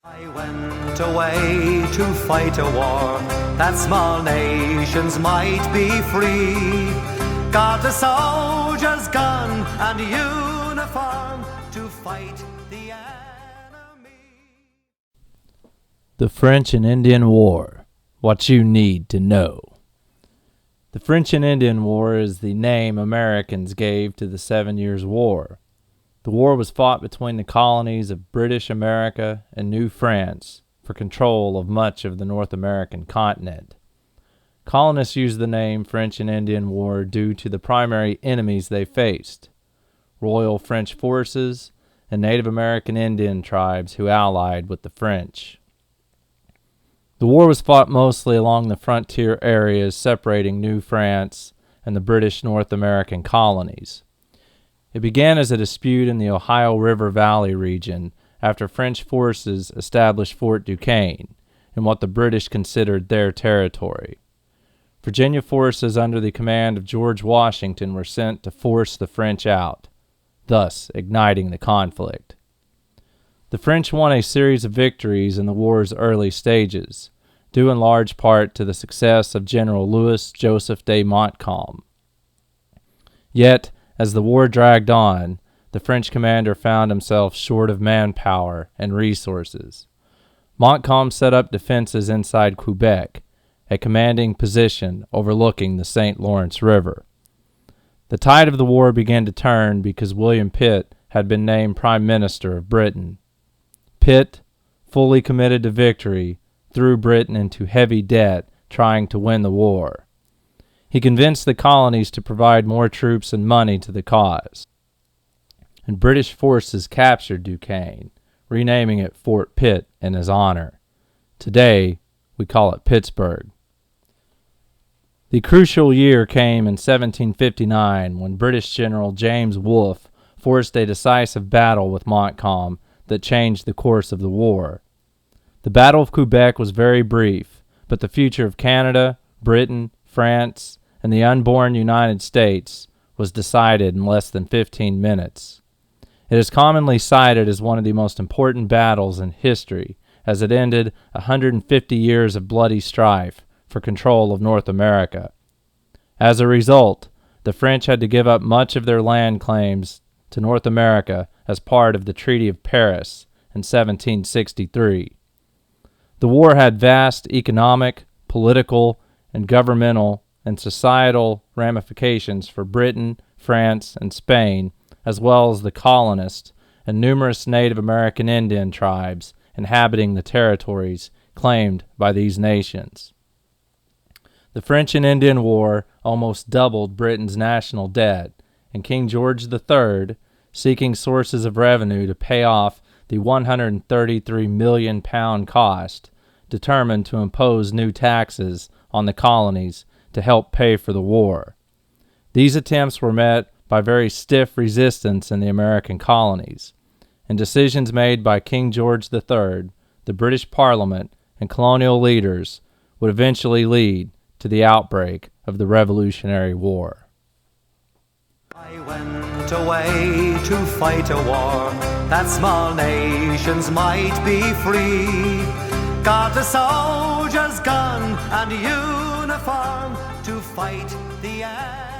I went away to fight a war that small nations might be free. Got the soldier's gun and uniform to fight the enemy. The French and Indian War. What you need to know. The French and Indian War is the name Americans gave to the 7 Years' War. The war was fought between the colonies of British America and New France for control of much of the North American continent. Colonists used the name French and Indian War due to the primary enemies they faced: Royal French forces and Native American Indian tribes who allied with the French. The war was fought mostly along the frontier areas separating New France and the British North American colonies. It began as a dispute in the Ohio River Valley region after French forces established Fort Duquesne in what the British considered their territory. Virginia forces under the command of George Washington were sent to force the French out, thus igniting the conflict. The French won a series of victories in the war's early stages, due in large part to the success of General Louis Joseph de Montcalm. Yet, as the war dragged on, the French commander found himself short of manpower and resources. Montcalm set up defenses inside Quebec, a commanding position overlooking the St. Lawrence River. The tide of the war began to turn because William Pitt had been named Prime Minister of Britain. Pitt, fully committed to victory, threw Britain into heavy debt trying to win the war. He convinced the colonies to provide more troops and money to the cause, and British forces captured Duquesne, renaming it Fort Pitt in his honor. Today, we call it Pittsburgh. The crucial year came in 1759 when British General James Wolfe forced a decisive battle with Montcalm that changed the course of the war. The Battle of Quebec was very brief, but the future of Canada, Britain, France, and the unborn United States was decided in less than 15 minutes. It is commonly cited as one of the most important battles in history, as it ended 150 years of bloody strife for control of North America. As a result, the French had to give up much of their land claims to North America as part of the Treaty of Paris in 1763. The war had vast economic, political, and governmental and societal ramifications for Britain, France, and Spain, as well as the colonists and numerous Native American Indian tribes inhabiting the territories claimed by these nations. The French and Indian War almost doubled Britain's national debt, and King George III, seeking sources of revenue to pay off the £133 million cost, determined to impose new taxes on the colonies to help pay for the war. These attempts were met by very stiff resistance in the American colonies, and decisions made by King George III, the British Parliament, and colonial leaders would eventually lead to the outbreak of the Revolutionary War. I went away to fight a war that small nations might be free. Got the soldier's gun and uniform to fight the enemy.